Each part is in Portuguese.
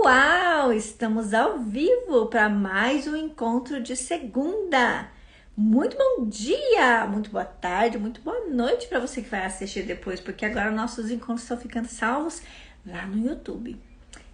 Uau! Estamos ao vivo para mais um encontro de segunda. Muito bom dia, muito boa tarde, muito boa noite para você que vai assistir depois, porque agora nossos encontros estão ficando salvos lá no YouTube.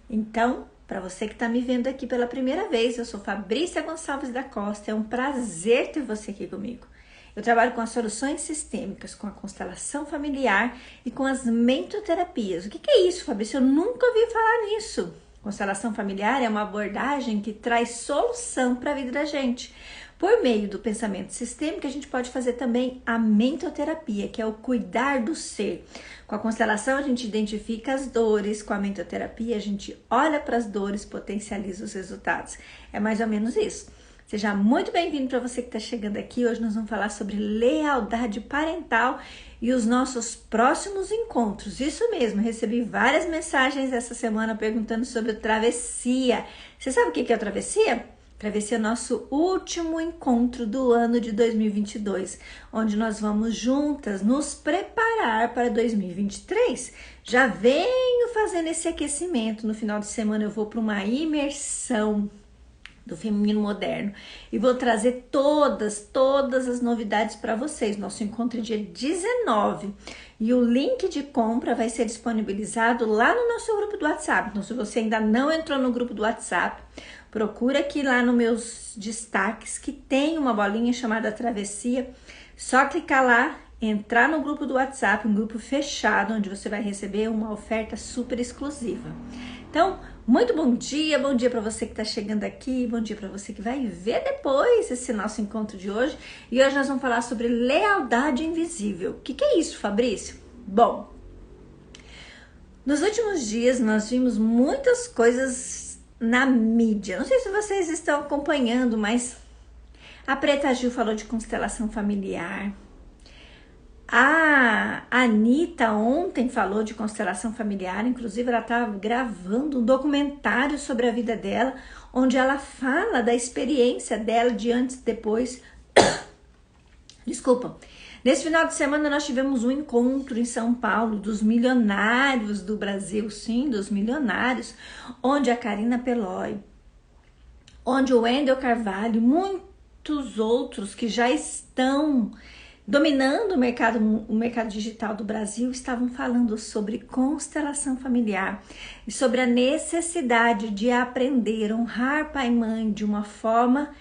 Então, para você que está me vendo aqui pela primeira vez, eu sou Fabrícia Gonçalves da Costa, é um prazer ter você aqui comigo. Eu trabalho com as soluções sistêmicas, com a constelação familiar e com as mentoterapias. O que é isso, Fabrícia? Eu nunca ouvi falar nisso. Constelação familiar é uma abordagem que traz solução para a vida da gente. Por meio do pensamento sistêmico, a gente pode fazer também a mentoterapia, que é o cuidar do ser. Com a constelação, a gente identifica as dores, com a mentoterapia, a gente olha para as dores, potencializa os resultados. É mais ou menos isso. Seja muito bem-vindo para você que está chegando aqui. Hoje nós vamos falar sobre lealdade parental e os nossos próximos encontros. Isso mesmo, recebi várias mensagens essa semana perguntando sobre travessia. Você sabe o que é a travessia? Travessia é o nosso último encontro do ano de 2022, onde nós vamos juntas nos preparar para 2023. Já venho fazendo esse aquecimento. No final de semana eu vou para uma imersão do feminino moderno e vou trazer todas as novidades para vocês. Nosso encontro é dia 19 e o link de compra vai ser disponibilizado lá no nosso grupo do WhatsApp. Então, se você ainda não entrou no grupo do WhatsApp, procura aqui lá nos meus destaques que tem uma bolinha chamada Travessia. Só clicar lá, entrar no grupo do WhatsApp, um grupo fechado, onde você vai receber uma oferta super exclusiva. Então, muito bom dia para você que está chegando aqui, bom dia para você que vai ver depois esse nosso encontro de hoje. E hoje nós vamos falar sobre lealdade invisível. O que é isso, Fabrício? Bom, nos últimos dias nós vimos muitas coisas na mídia. Não sei se vocês estão acompanhando, mas a Preta Gil falou de constelação familiar. A Anitta ontem falou de constelação familiar, inclusive ela estava gravando um documentário sobre a vida dela, onde ela fala da experiência dela de antes e depois. Desculpa. Nesse final de semana nós tivemos um encontro em São Paulo dos milionários do Brasil, sim, dos milionários, onde a Karina Pelói, onde o Wendel Carvalho, muitos outros que já estão dominando o mercado digital do Brasil, estavam falando sobre constelação familiar e sobre a necessidade de aprender a honrar pai e mãe de uma forma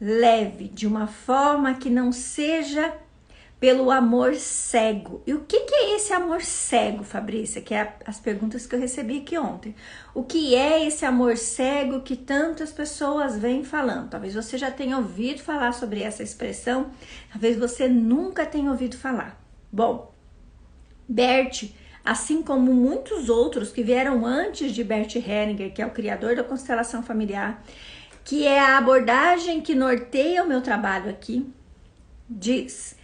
leve, de uma forma que não seja pelo amor cego. E o que é esse amor cego, Fabrícia? Que é as perguntas que eu recebi aqui ontem. O que é esse amor cego que tantas pessoas vêm falando? Talvez você já tenha ouvido falar sobre essa expressão, talvez você nunca tenha ouvido falar. Bom, Bert, assim como muitos outros que vieram antes de Bert Hellinger, que é o criador da constelação familiar, que é a abordagem que norteia o meu trabalho aqui, diz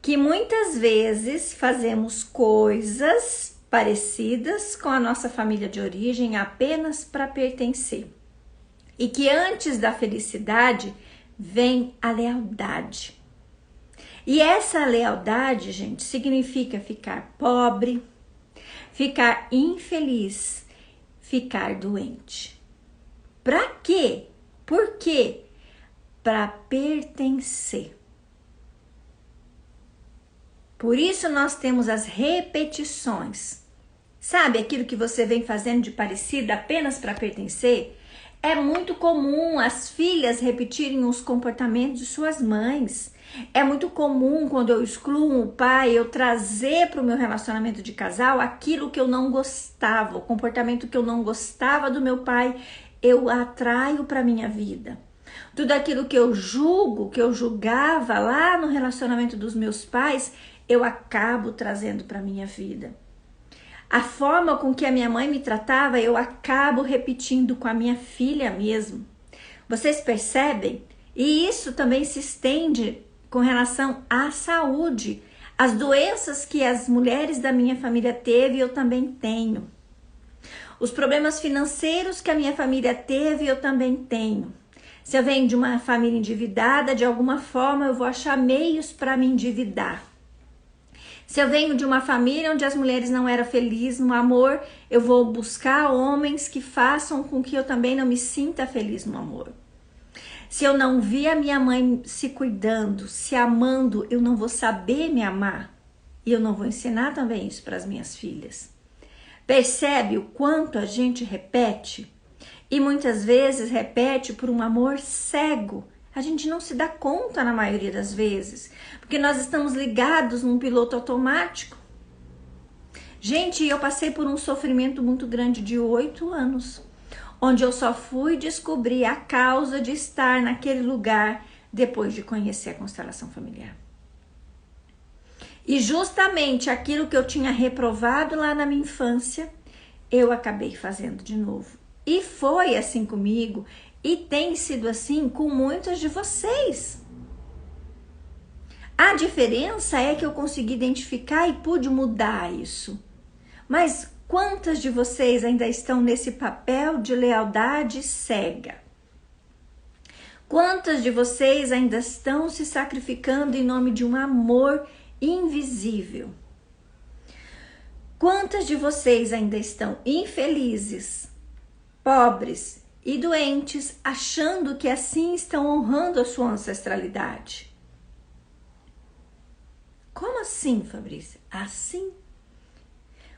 que muitas vezes fazemos coisas parecidas com a nossa família de origem apenas para pertencer. E que antes da felicidade vem a lealdade. E essa lealdade, gente, significa ficar pobre, ficar infeliz, ficar doente. Para quê? Por quê? Para pertencer. Por isso nós temos as repetições. Sabe aquilo que você vem fazendo de parecido apenas para pertencer? É muito comum as filhas repetirem os comportamentos de suas mães. É muito comum quando eu excluo o pai, eu trazer para o meu relacionamento de casal aquilo que eu não gostava, o comportamento que eu não gostava do meu pai, eu atraio para minha vida. Tudo aquilo que eu julgo, que eu julgava lá no relacionamento dos meus pais, eu acabo trazendo para minha vida. A forma com que a minha mãe me tratava, eu acabo repetindo com a minha filha mesmo. Vocês percebem? E isso também se estende com relação à saúde. As doenças que as mulheres da minha família teve, eu também tenho. Os problemas financeiros que a minha família teve, eu também tenho. Se eu venho de uma família endividada, de alguma forma eu vou achar meios para me endividar. Se eu venho de uma família onde as mulheres não eram felizes no amor, eu vou buscar homens que façam com que eu também não me sinta feliz no amor. Se eu não vi a minha mãe se cuidando, se amando, eu não vou saber me amar. E eu não vou ensinar também isso para as minhas filhas. Percebe o quanto a gente repete? E muitas vezes repete por um amor cego. A gente não se dá conta na maioria das vezes, porque nós estamos ligados num piloto automático. Gente, eu passei por um sofrimento muito grande de 8 anos, onde eu só fui descobrir a causa de estar naquele lugar depois de conhecer a constelação familiar. E justamente aquilo que eu tinha reprovado lá na minha infância, eu acabei fazendo de novo. E foi assim comigo. E tem sido assim com muitos de vocês. A diferença é que eu consegui identificar e pude mudar isso. Mas quantas de vocês ainda estão nesse papel de lealdade cega? Quantas de vocês ainda estão se sacrificando em nome de um amor invisível? Quantas de vocês ainda estão infelizes, pobres e doentes, achando que assim estão honrando a sua ancestralidade? Como assim, Fabrícia? Assim?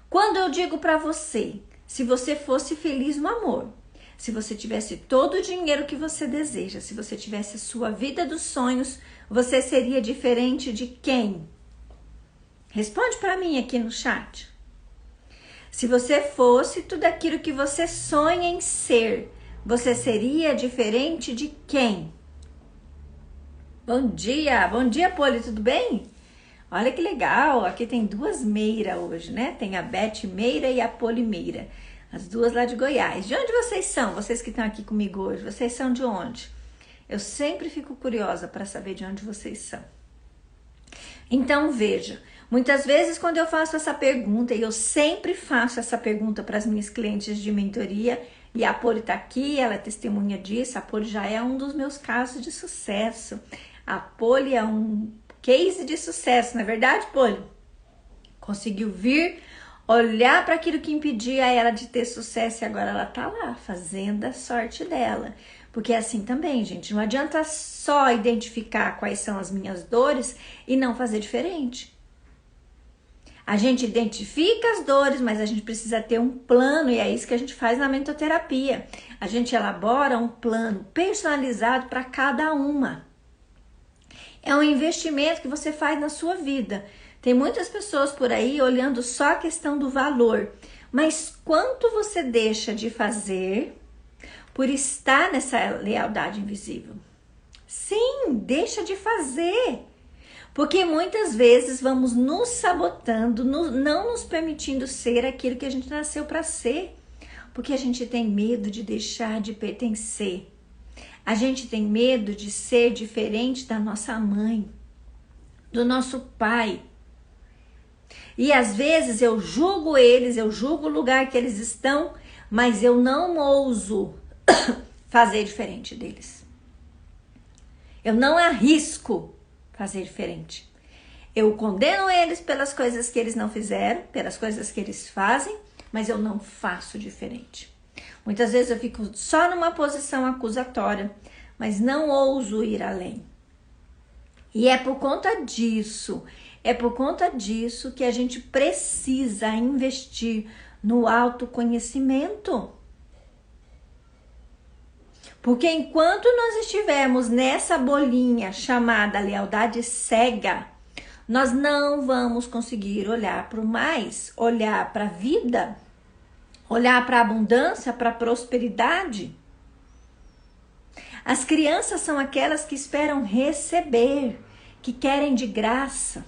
Quando eu digo para você, se você fosse feliz no amor, se você tivesse todo o dinheiro que você deseja, se você tivesse a sua vida dos sonhos, você seria diferente de quem? Responde para mim aqui no chat. Se você fosse tudo aquilo que você sonha em ser, você seria diferente de quem? Bom dia, Poli, tudo bem? Olha que legal, aqui tem 2 Meira hoje, né? Tem a Beth Meira e a Poli Meira, as 2 lá de Goiás. De onde vocês são? Vocês que estão aqui comigo hoje, vocês são de onde? Eu sempre fico curiosa para saber de onde vocês são. Então veja, muitas vezes quando eu faço essa pergunta, e eu sempre faço essa pergunta para as minhas clientes de mentoria, e a Poli tá aqui, ela é testemunha disso, a Poli já é um dos meus casos de sucesso. A Poli é um case de sucesso, não é verdade, Poli? Conseguiu vir, olhar para aquilo que impedia ela de ter sucesso e agora ela tá lá, fazendo a sorte dela. Porque é assim também, gente, não adianta só identificar quais são as minhas dores e não fazer diferente. A gente identifica as dores, mas a gente precisa ter um plano e é isso que a gente faz na mentoterapia. A gente elabora um plano personalizado para cada uma. É um investimento que você faz na sua vida. Tem muitas pessoas por aí olhando só a questão do valor, mas quanto você deixa de fazer por estar nessa lealdade invisível? Sim, deixa de fazer. Porque muitas vezes vamos nos sabotando, não nos permitindo ser aquilo que a gente nasceu para ser. Porque a gente tem medo de deixar de pertencer. A gente tem medo de ser diferente da nossa mãe, do nosso pai. E às vezes eu julgo eles, eu julgo o lugar que eles estão, mas eu não ouso fazer diferente deles. Eu não arrisco fazer diferente. Eu condeno eles pelas coisas que eles não fizeram, pelas coisas que eles fazem, mas eu não faço diferente. Muitas vezes eu fico só numa posição acusatória, mas não ouso ir além. E é por conta disso que a gente precisa investir no autoconhecimento. Porque enquanto nós estivermos nessa bolinha chamada lealdade cega, nós não vamos conseguir olhar para o mais, olhar para a vida, olhar para a abundância, para a prosperidade. As crianças são aquelas que esperam receber, que querem de graça.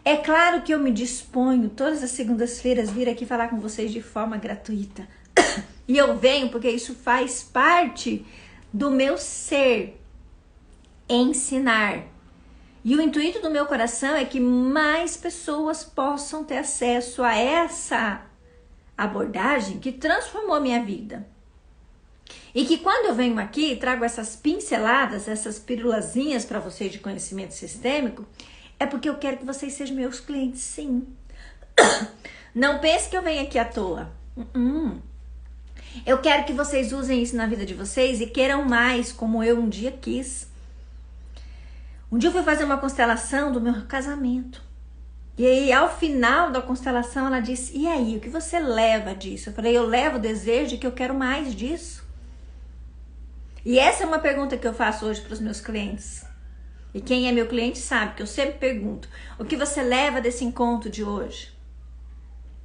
É claro que eu me disponho todas as segundas-feiras vir aqui falar com vocês de forma gratuita. E eu venho porque isso faz parte do meu ser, ensinar. E o intuito do meu coração é que mais pessoas possam ter acesso a essa abordagem que transformou a minha vida. E que quando eu venho aqui e trago essas pinceladas, essas pirulazinhas para vocês de conhecimento sistêmico, É porque eu quero que vocês sejam meus clientes, sim. Não pense que eu venho aqui à toa. Eu quero que vocês usem isso na vida de vocês e queiram mais, como eu um dia quis. Um dia eu fui fazer uma constelação do meu casamento. E aí, ao final da constelação, ela disse: e aí, o que você leva disso? Eu falei: eu levo o desejo de que eu quero mais disso. E essa é uma pergunta que eu faço hoje para os meus clientes. E quem é meu cliente sabe que eu sempre pergunto: o que você leva desse encontro de hoje?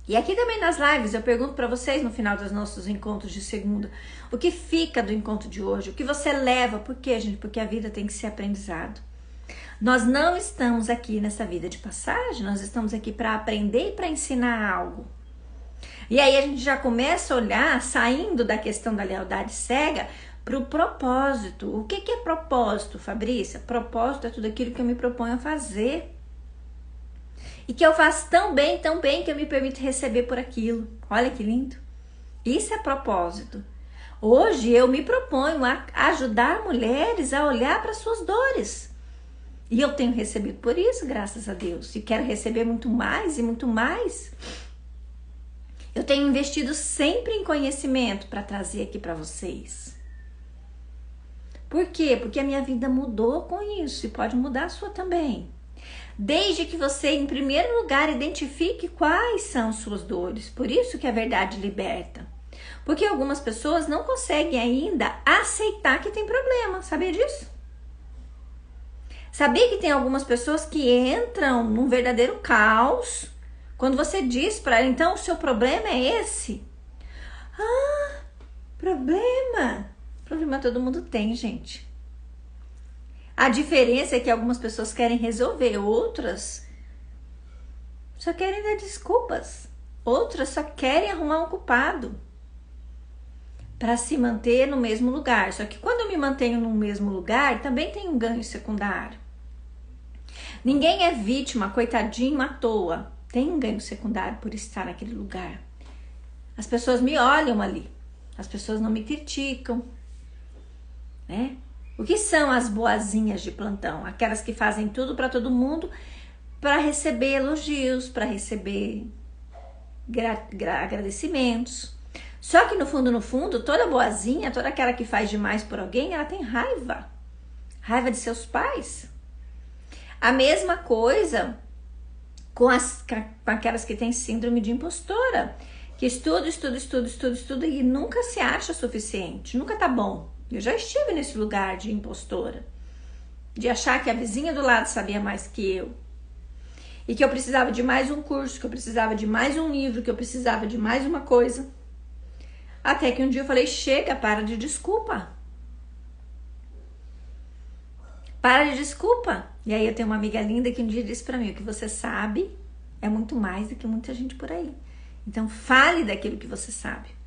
E aqui também nas lives eu pergunto para vocês no final dos nossos encontros de segunda: o que fica do encontro de hoje? O que você leva? Por quê, gente? Porque a vida tem que ser aprendizado. Nós não estamos aqui nessa vida de passagem, nós estamos aqui para aprender e para ensinar algo. E aí a gente já começa a olhar, saindo da questão da lealdade cega, para o propósito. O que é propósito, Fabrícia? Propósito é tudo aquilo que eu me proponho a fazer. E que eu faço tão bem que eu me permito receber por aquilo. Olha que lindo. Isso é propósito. Hoje eu me proponho a ajudar mulheres a olhar para suas dores. E eu tenho recebido por isso, graças a Deus. E quero receber muito mais e muito mais. Eu tenho investido sempre em conhecimento para trazer aqui para vocês. Por quê? Porque a minha vida mudou com isso e pode mudar a sua também. Desde que você, em primeiro lugar, identifique quais são suas dores. Por isso que a verdade liberta. Porque algumas pessoas não conseguem ainda aceitar que tem problema. Sabia disso? Sabia que tem algumas pessoas que entram num verdadeiro caos quando você diz para ela: então o seu problema é esse? Ah, problema? Problema todo mundo tem, gente. A diferença é que algumas pessoas querem resolver, outras só querem dar desculpas. Outras só querem arrumar um culpado para se manter no mesmo lugar. Só que quando eu me mantenho no mesmo lugar, também tem um ganho secundário. Ninguém é vítima, coitadinho, à toa. Tem um ganho secundário por estar naquele lugar. As pessoas me olham ali. As pessoas não me criticam, né? O que são as boazinhas de plantão? Aquelas que fazem tudo para todo mundo para receber elogios, para receber agradecimentos. Só que no fundo, toda boazinha, toda aquela que faz demais por alguém, ela tem raiva. Raiva de seus pais. A mesma coisa com aquelas que têm síndrome de impostora, que estuda e nunca se acha suficiente, nunca tá bom. Eu já estive nesse lugar de impostora, de achar que a vizinha do lado sabia mais que eu, e que eu precisava de mais um curso, que eu precisava de mais um livro, que eu precisava de mais uma coisa. Até que um dia eu falei: chega, para de desculpa. Para de desculpa. E aí eu tenho uma amiga linda que um dia disse pra mim: o que você sabe é muito mais do que muita gente por aí. Então fale daquilo que você sabe.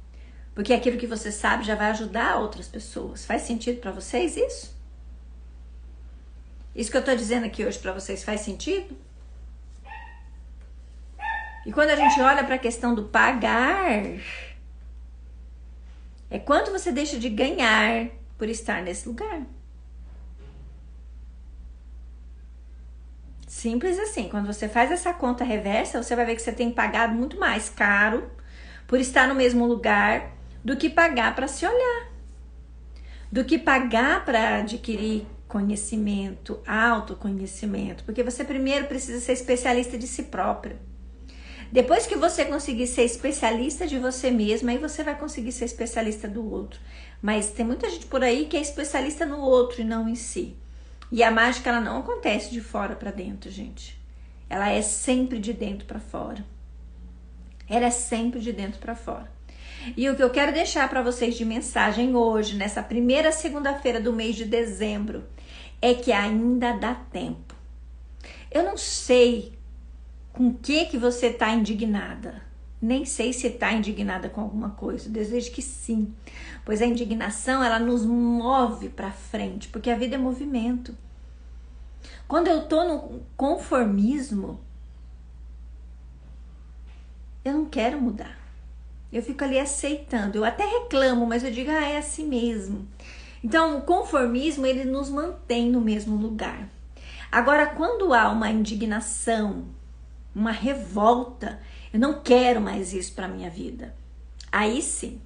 Porque aquilo que você sabe já vai ajudar outras pessoas. Faz sentido pra vocês isso? Isso que eu tô dizendo aqui hoje pra vocês faz sentido? E quando a gente olha pra questão do pagar, é quanto você deixa de ganhar por estar nesse lugar. Simples assim. Quando você faz essa conta reversa, você vai ver que você tem pagado muito mais caro por estar no mesmo lugar do que pagar para se olhar. Do que pagar para adquirir conhecimento, autoconhecimento. Porque você primeiro precisa ser especialista de si próprio. Depois que você conseguir ser especialista de você mesma, aí você vai conseguir ser especialista do outro. Mas tem muita gente por aí que é especialista no outro e não em si. E a mágica, ela não acontece de fora para dentro, gente. Ela é sempre de dentro para fora. Ela é sempre de dentro para fora. E o que eu quero deixar para vocês de mensagem hoje, nessa primeira segunda-feira do mês de dezembro, é que ainda dá tempo. Eu não sei com o que você está indignada. Nem sei se está indignada com alguma coisa. Eu desejo que sim. Pois a indignação, ela nos move para frente. Porque a vida é movimento. Quando eu tô no conformismo, eu não quero mudar. Eu fico ali aceitando. Eu até reclamo, mas eu digo: é assim mesmo. Então, o conformismo, ele nos mantém no mesmo lugar. Agora, quando há uma indignação, uma revolta, eu não quero mais isso para minha vida. Aí sim,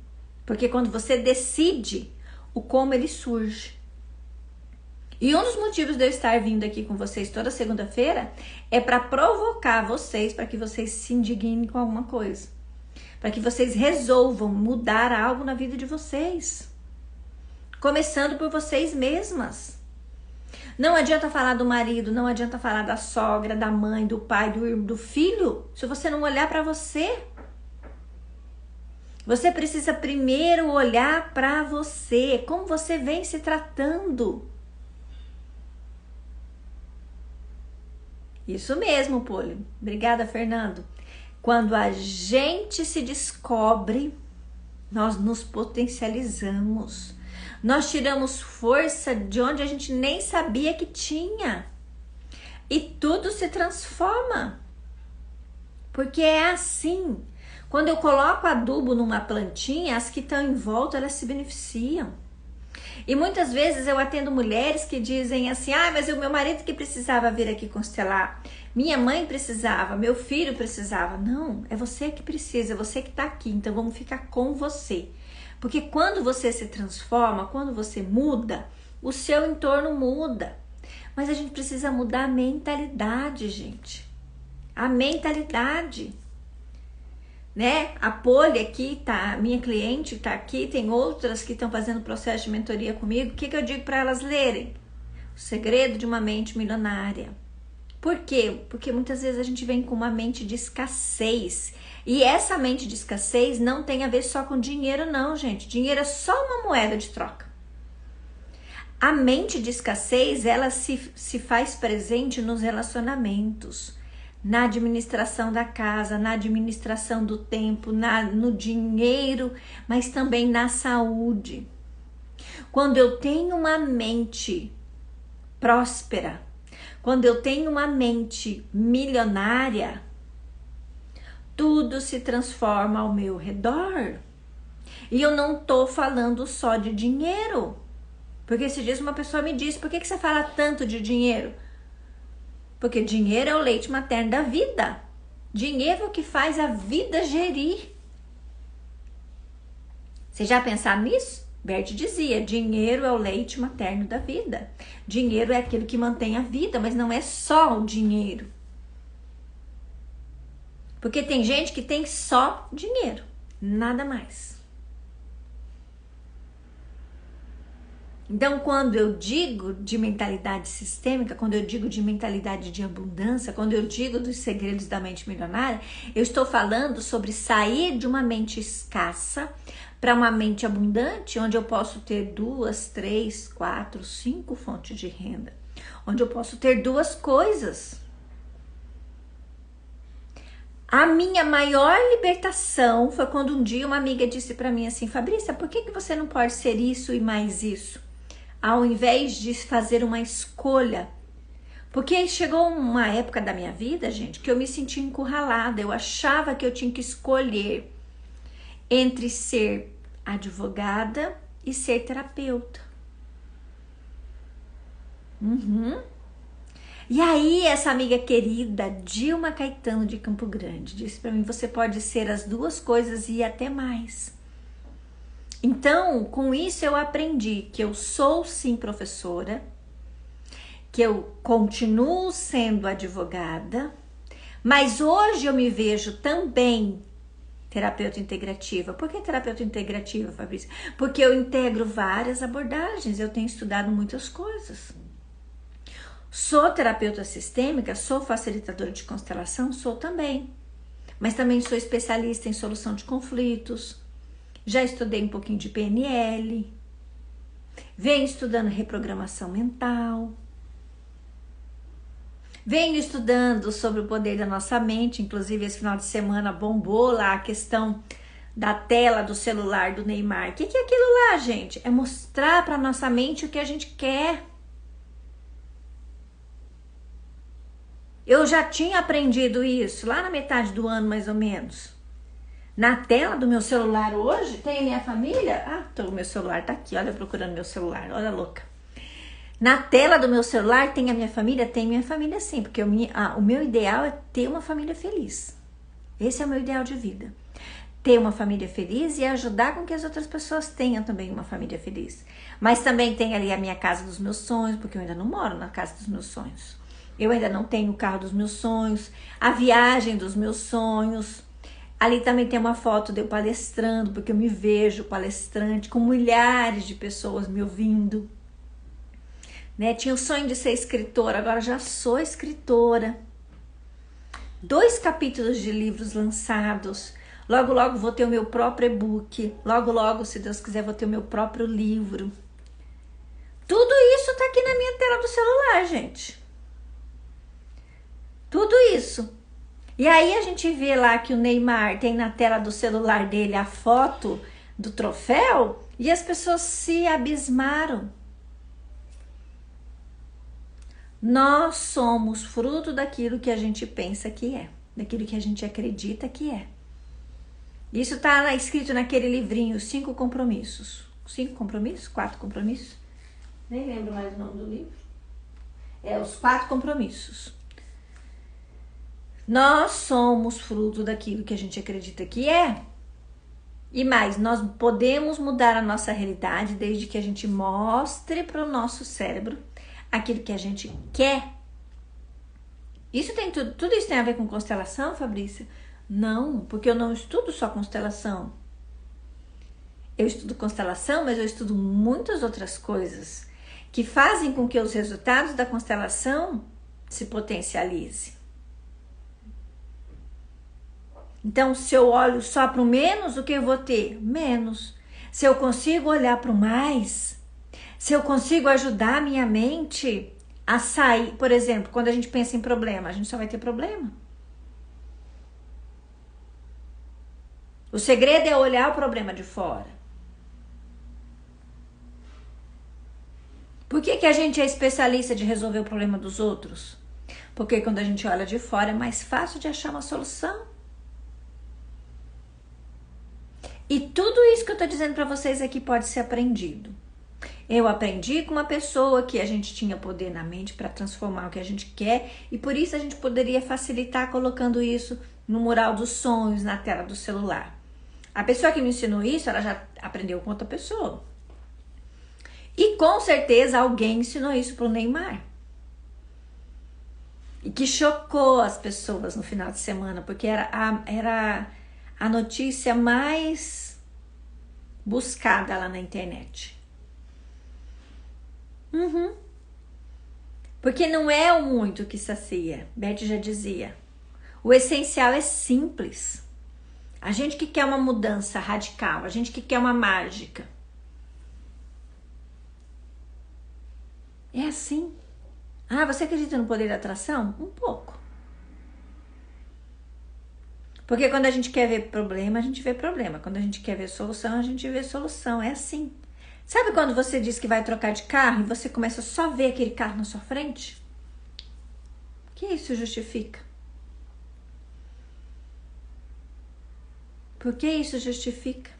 porque quando você decide, o como ele surge. E um dos motivos de eu estar vindo aqui com vocês toda segunda-feira é para provocar vocês, para que vocês se indignem com alguma coisa. Para que vocês resolvam mudar algo na vida de vocês. Começando por vocês mesmas. Não adianta falar do marido, não adianta falar da sogra, da mãe, do pai, do filho, se você não olhar para você. Você precisa primeiro olhar para você, como você vem se tratando. Isso mesmo, Poli. Obrigada, Fernando. Quando a gente se descobre, nós nos potencializamos. Nós tiramos força de onde a gente nem sabia que tinha. E tudo se transforma. Porque é assim. Quando eu coloco adubo numa plantinha, as que estão em volta, elas se beneficiam. E muitas vezes eu atendo mulheres que dizem assim, mas o meu marido que precisava vir aqui constelar, minha mãe precisava, meu filho precisava. Não, é você que precisa, é você que está aqui, então vamos ficar com você. Porque quando você se transforma, quando você muda, o seu entorno muda. Mas a gente precisa mudar a mentalidade, gente. A mentalidade. Né? A Poli aqui tá, minha cliente tá aqui, tem outras que estão fazendo processo de mentoria comigo. O que eu digo para elas lerem? O Segredo de uma Mente Milionária. Por quê? Porque muitas vezes a gente vem com uma mente de escassez. E essa mente de escassez não tem a ver só com dinheiro, não, gente. Dinheiro é só uma moeda de troca. A mente de escassez, ela se faz presente nos relacionamentos, na administração da casa, na administração do tempo, no dinheiro, mas também na saúde. Quando eu tenho uma mente próspera, quando eu tenho uma mente milionária, tudo se transforma ao meu redor. E eu não tô falando só de dinheiro. Porque esses dias uma pessoa me disse, por que você fala tanto de dinheiro? Porque dinheiro é o leite materno da vida. Dinheiro é o que faz a vida gerir. Você já pensaram nisso? Bert dizia, dinheiro é o leite materno da vida. Dinheiro é aquilo que mantém a vida, mas não é só o dinheiro. Porque tem gente que tem só dinheiro, nada mais. Então, quando eu digo de mentalidade sistêmica, quando eu digo de mentalidade de abundância, quando eu digo dos segredos da mente milionária, eu estou falando sobre sair de uma mente escassa para uma mente abundante, onde eu posso ter 2, 3, 4, 5 fontes de renda, onde eu posso ter 2 coisas. A minha maior libertação foi quando um dia uma amiga disse para mim assim, Fabrícia, por que você não pode ser isso e mais isso? Ao invés de fazer uma escolha. Porque chegou uma época da minha vida, gente, que eu me sentia encurralada. Eu achava que eu tinha que escolher entre ser advogada e ser terapeuta. E aí, essa amiga querida, Dilma Caetano de Campo Grande, disse para mim, você pode ser as 2 coisas e até mais. Então, com isso eu aprendi que eu sou sim professora, que eu continuo sendo advogada, mas hoje eu me vejo também terapeuta integrativa. Por que terapeuta integrativa, Fabrícia? Porque eu integro várias abordagens, eu tenho estudado muitas coisas. Sou terapeuta sistêmica, sou facilitadora de constelação, sou também. Mas também sou especialista em solução de conflitos. Já estudei um pouquinho de PNL, venho estudando reprogramação mental, venho estudando sobre o poder da nossa mente, inclusive esse final de semana bombou lá a questão da tela do celular do Neymar. O que é aquilo lá, gente? É mostrar para nossa mente o que a gente quer. Eu já tinha aprendido isso lá na metade do ano, mais ou menos. Na tela do meu celular hoje, tem minha família. O meu celular tá aqui, olha, procurando meu celular, olha louca. Na tela do meu celular tem a minha família? Tem minha família sim, porque o meu ideal é ter uma família feliz. Esse é o meu ideal de vida. Ter uma família feliz e ajudar com que as outras pessoas tenham também uma família feliz. Mas também tem ali a minha casa dos meus sonhos, porque eu ainda não moro na casa dos meus sonhos. Eu ainda não tenho o carro dos meus sonhos, a viagem dos meus sonhos. Ali também tem uma foto de eu palestrando, porque eu me vejo palestrante, com milhares de pessoas me ouvindo. Né? Tinha o sonho de ser escritora, agora já sou escritora. 2 capítulos de livros lançados. Logo, logo vou ter o meu próprio e-book. Logo, logo, se Deus quiser, vou ter o meu próprio livro. Tudo isso tá aqui na minha tela do celular, gente. Tudo isso. E aí a gente vê lá que o Neymar tem na tela do celular dele a foto do troféu e as pessoas se abismaram. Nós somos fruto daquilo que a gente pensa que é, daquilo que a gente acredita que é. Isso está escrito naquele livrinho, 5 compromissos. 5 compromissos? 4 compromissos? Nem lembro mais o nome do livro. É, os 4 compromissos. Nós somos fruto daquilo que a gente acredita que é. E mais, nós podemos mudar a nossa realidade desde que a gente mostre para o nosso cérebro aquilo que a gente quer. Isso tem tudo isso tem a ver com constelação, Fabrícia? Não, porque eu não estudo só constelação. Eu estudo constelação, mas eu estudo muitas outras coisas que fazem com que os resultados da constelação se potencializem. Então, se eu olho só para o menos, o que eu vou ter? Menos. Se eu consigo olhar para o mais, se eu consigo ajudar a minha mente a sair, por exemplo, quando a gente pensa em problema, a gente só vai ter problema. O segredo é olhar o problema de fora. Por que a gente é especialista de resolver o problema dos outros? Porque quando a gente olha de fora é mais fácil de achar uma solução. E tudo isso que eu tô dizendo para vocês aqui pode ser aprendido. Eu aprendi com uma pessoa que a gente tinha poder na mente para transformar o que a gente quer e por isso a gente poderia facilitar colocando isso no mural dos sonhos, na tela do celular. A pessoa que me ensinou isso, ela já aprendeu com outra pessoa. E com certeza alguém ensinou isso pro Neymar. E que chocou as pessoas no final de semana, porque era a notícia mais buscada lá na internet. Porque não é o muito que sacia. Beth já dizia. O essencial é simples. A gente que quer uma mudança radical, a gente que quer uma mágica. É assim. Ah, você acredita no poder da atração? Um pouco. Porque quando a gente quer ver problema, a gente vê problema. Quando a gente quer ver solução, a gente vê solução. É assim. Sabe quando você diz que vai trocar de carro e você começa só a ver aquele carro na sua frente? O que isso justifica? Por que isso justifica?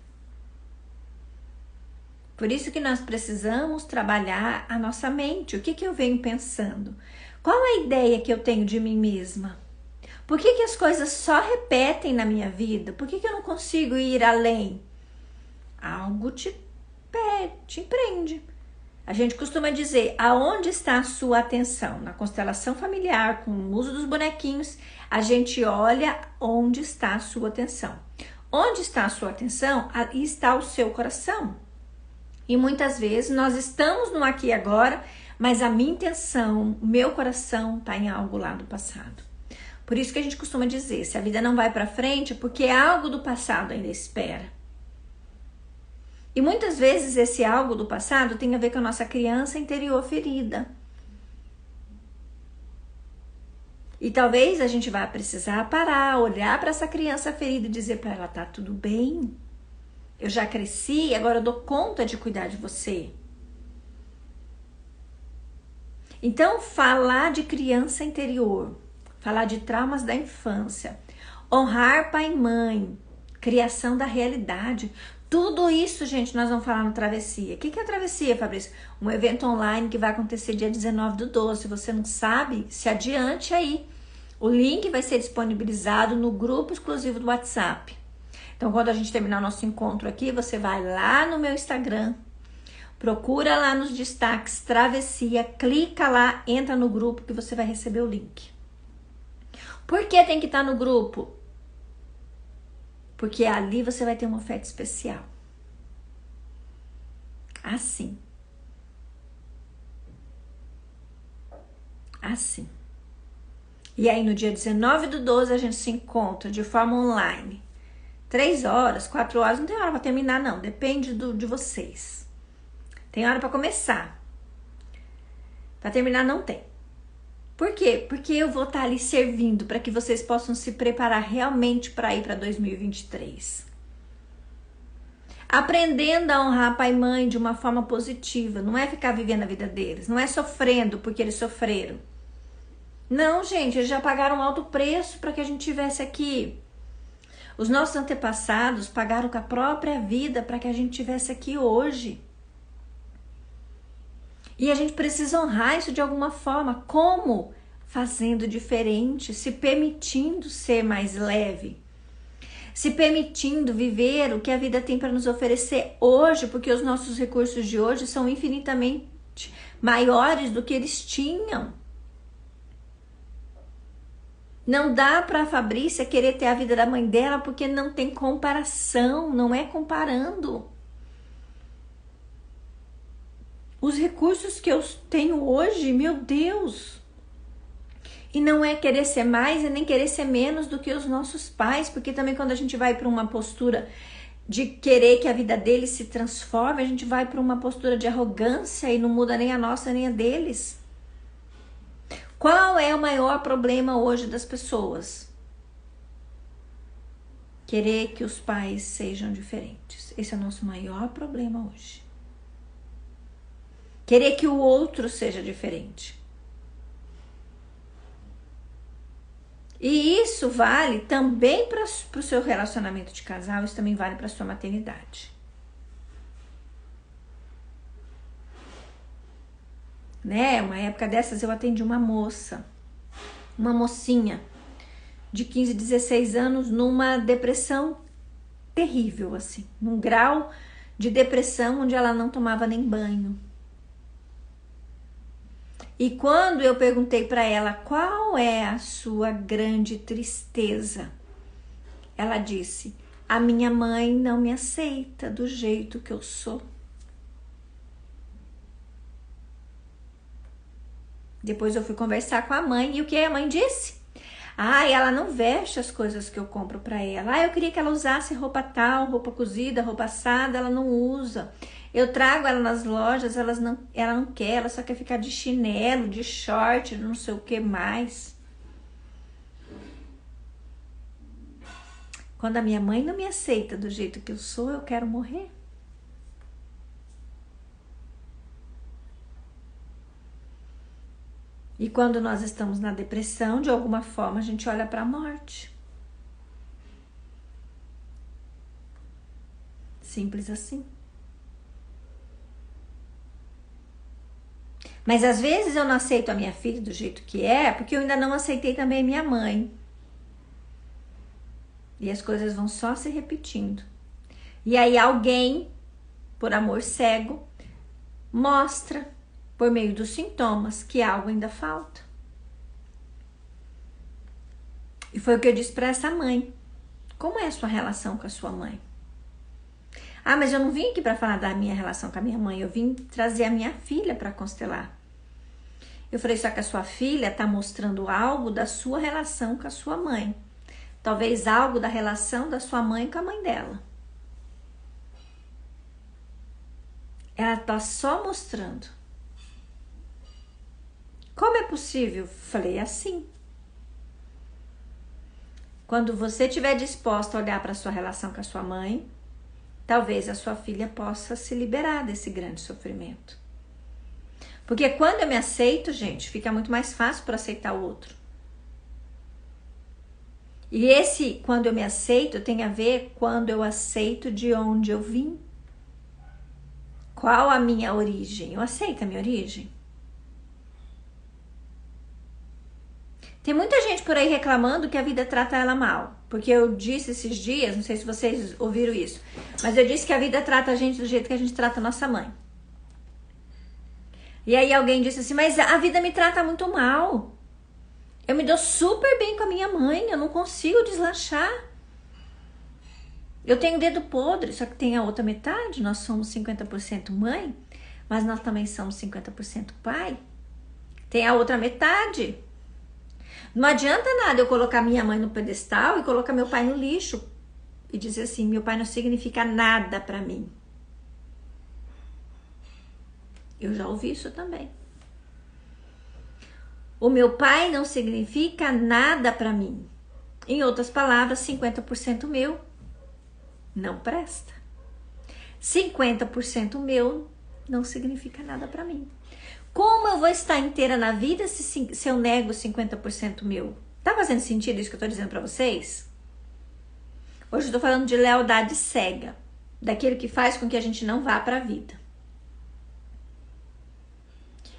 Por isso que nós precisamos trabalhar a nossa mente. O que eu venho pensando? Qual a ideia que eu tenho de mim mesma? Por que as coisas só repetem na minha vida? Por que eu não consigo ir além? Algo te prende. A gente costuma dizer, aonde está a sua atenção? Na constelação familiar, com o uso dos bonequinhos, a gente olha onde está a sua atenção. Onde está a sua atenção? Aí está o seu coração. E muitas vezes nós estamos no aqui e agora, mas a minha intenção, o meu coração está em algo lá do passado. Por isso que a gente costuma dizer, se a vida não vai para frente, é porque algo do passado ainda espera. E muitas vezes esse algo do passado tem a ver com a nossa criança interior ferida. E talvez a gente vá precisar parar, olhar para essa criança ferida e dizer para ela, tá tudo bem. Eu já cresci, agora eu dou conta de cuidar de você. Então, falar de criança interior, falar de traumas da infância, honrar pai e mãe, criação da realidade, Tudo isso, gente, nós vamos falar no Travessia. O que é a Travessia, Fabrício? Um evento online que vai acontecer dia 19/12. Se você não sabe, se adiante aí. O link vai ser disponibilizado no grupo exclusivo do WhatsApp. Então, quando a gente terminar o nosso encontro aqui, você vai lá no meu Instagram, procura lá nos destaques Travessia, clica lá, entra no grupo que você vai receber o link. Por que tem que estar no grupo? Porque ali você vai ter uma oferta especial. Assim. Assim. E aí no dia 19/12 a gente se encontra de forma online. 3 horas, 4 horas, não tem hora para terminar não, depende de vocês. Tem hora para começar. Para terminar não tem. Por quê? Porque eu vou estar ali servindo para que vocês possam se preparar realmente para ir para 2023. Aprendendo a honrar pai e mãe de uma forma positiva. Não é ficar vivendo a vida deles. Não é sofrendo porque eles sofreram. Não, gente, eles já pagaram um alto preço para que a gente estivesse aqui. Os nossos antepassados pagaram com a própria vida para que a gente estivesse aqui hoje. E a gente precisa honrar isso de alguma forma. Como? Fazendo diferente, se permitindo ser mais leve. Se permitindo viver o que a vida tem para nos oferecer hoje, porque os nossos recursos de hoje são infinitamente maiores do que eles tinham. Não dá para a Fabrícia querer ter a vida da mãe dela porque não tem comparação, não é comparando. Os recursos que eu tenho hoje, meu Deus. E não é querer ser mais e nem querer ser menos do que os nossos pais, porque também quando a gente vai para uma postura de querer que a vida deles se transforme, a gente vai para uma postura de arrogância e não muda nem a nossa nem a deles. Qual é o maior problema hoje das pessoas? Querer que os pais sejam diferentes. Esse é o nosso maior problema hoje. Querer que o outro seja diferente. E isso vale também para o seu relacionamento de casal, isso também vale para a sua maternidade. Né? Uma época dessas eu atendi uma mocinha de 15, 16 anos numa depressão terrível, assim, num grau de depressão onde ela não tomava nem banho. E quando eu perguntei para ela qual é a sua grande tristeza, ela disse: a minha mãe não me aceita do jeito que eu sou. Depois eu fui conversar com a mãe e o que a mãe disse? Ela não veste as coisas que eu compro para ela. Eu queria que ela usasse roupa tal, roupa cozida, roupa assada, ela não usa. Eu trago ela nas lojas, ela não quer, ela só quer ficar de chinelo, de short, não sei o que mais. Quando a minha mãe não me aceita do jeito que eu sou, eu quero morrer. E quando nós estamos na depressão, de alguma forma a gente olha para a morte. Simples assim. Mas às vezes eu não aceito a minha filha do jeito que é, porque eu ainda não aceitei também minha mãe. E as coisas vão só se repetindo. E aí alguém, por amor cego, mostra, por meio dos sintomas, que algo ainda falta. E foi o que eu disse para essa mãe. Como é a sua relação com a sua mãe? Mas eu não vim aqui para falar da minha relação com a minha mãe, eu vim trazer a minha filha para constelar. Eu falei, só que a sua filha está mostrando algo da sua relação com a sua mãe. Talvez algo da relação da sua mãe com a mãe dela. Ela está só mostrando. Como é possível? Falei assim. Quando você estiver disposta a olhar para a sua relação com a sua mãe, talvez a sua filha possa se liberar desse grande sofrimento. Porque quando eu me aceito, gente, fica muito mais fácil para aceitar o outro. E esse, quando eu me aceito, tem a ver quando eu aceito de onde eu vim. Qual a minha origem? Eu aceito a minha origem? Tem muita gente por aí reclamando que a vida trata ela mal. Porque eu disse esses dias, não sei se vocês ouviram isso, mas eu disse que a vida trata a gente do jeito que a gente trata a nossa mãe. E aí alguém disse assim, mas a vida me trata muito mal. Eu me dou super bem com a minha mãe, eu não consigo deslanchar. Eu tenho dedo podre, só que tem a outra metade, nós somos 50% mãe, mas nós também somos 50% pai. Tem a outra metade. Não adianta nada eu colocar minha mãe no pedestal e colocar meu pai no lixo e dizer assim, meu pai não significa nada pra mim. Eu já ouvi isso também. O meu pai não significa nada pra mim. Em outras palavras, 50% meu não presta. 50% meu não significa nada pra mim. Como eu vou estar inteira na vida se eu nego 50% meu? Tá fazendo sentido isso que eu tô dizendo pra vocês? Hoje eu tô falando de lealdade cega, daquilo que faz com que a gente não vá pra vida.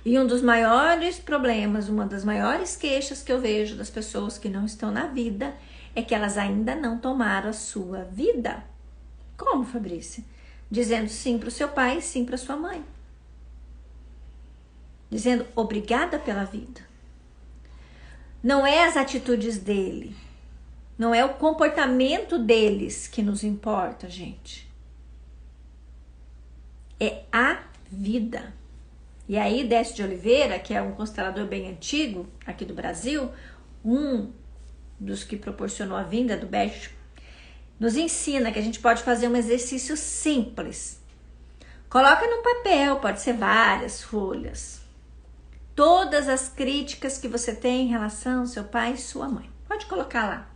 E um dos maiores problemas, uma das maiores queixas que eu vejo das pessoas que não estão na vida é que elas ainda não tomaram a sua vida. Como, Fabrícia? Dizendo sim para o seu pai, sim para sua mãe. Dizendo obrigada pela vida. Não é as atitudes dele, não é o comportamento deles que nos importa, gente. É a vida. E aí, Décio de Oliveira, que é um constelador bem antigo aqui do Brasil, um dos que proporcionou a vinda do Bécio, nos ensina que a gente pode fazer um exercício simples. Coloca no papel, pode ser várias folhas, todas as críticas que você tem em relação ao seu pai e sua mãe. Pode colocar lá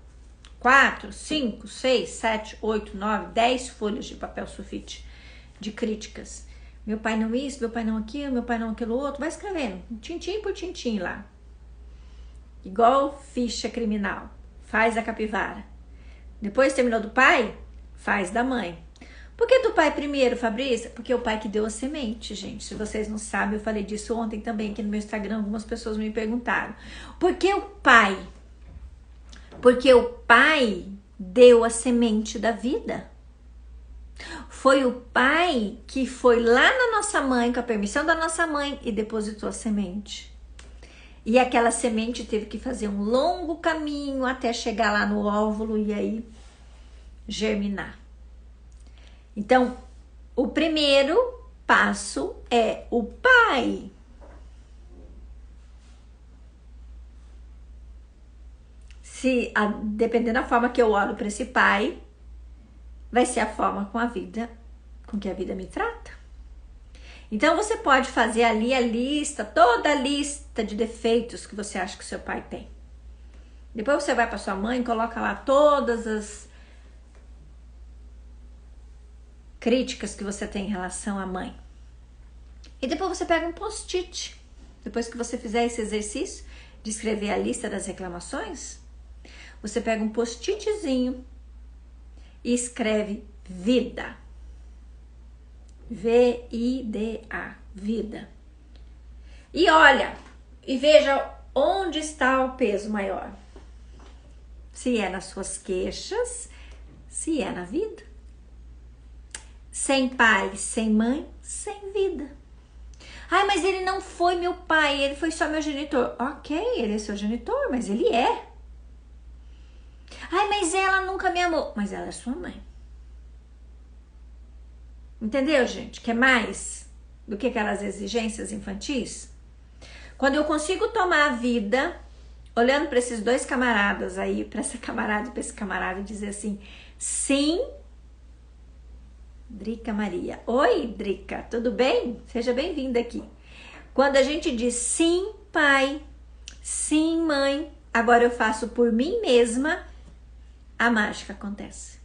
4, 5, 6, 7, 8, 9, 10 folhas de papel sulfite de críticas. Meu pai não isso, meu pai não aquilo, meu pai não aquilo outro. Vai escrevendo, tintim por tintim lá. Igual ficha criminal. Faz a capivara. Depois terminou do pai, faz da mãe. Por que do pai primeiro, Fabrícia? Porque é o pai que deu a semente, gente. Se vocês não sabem, eu falei disso ontem também aqui no meu Instagram. Algumas pessoas me perguntaram. Por que o pai? Porque o pai deu a semente da vida. Foi o pai que foi lá na nossa mãe, com a permissão da nossa mãe, e depositou a semente. E aquela semente teve que fazer um longo caminho até chegar lá no óvulo e aí germinar. Então, o primeiro passo é o pai. Dependendo da forma que eu olho para esse pai, vai ser a forma com que a vida me trata. Então você pode fazer ali a lista, toda a lista de defeitos que você acha que o seu pai tem. Depois você vai para sua mãe, coloca lá todas as críticas que você tem em relação à mãe. E depois você pega um post-it. Depois que você fizer esse exercício de escrever a lista das reclamações, você pega um post-itzinho e escreve vida. V-I-D-A. Vida. E olha, e veja onde está o peso maior. Se é nas suas queixas, se é na vida. Sem pai, sem mãe, sem vida. Ai, mas ele não foi meu pai, ele foi só meu genitor. Ok, ele é seu genitor, mas ele é. Ai, mas ela nunca me amou. Mas ela é sua mãe. Entendeu, gente? Quer mais do que aquelas exigências infantis? Quando eu consigo tomar a vida, olhando para esses dois camaradas aí, para essa camarada e para esse camarada, e dizer assim, sim, Drica Maria. Oi, Drica, tudo bem? Seja bem-vinda aqui. Quando a gente diz sim, pai, sim, mãe, agora eu faço por mim mesma, a mágica acontece.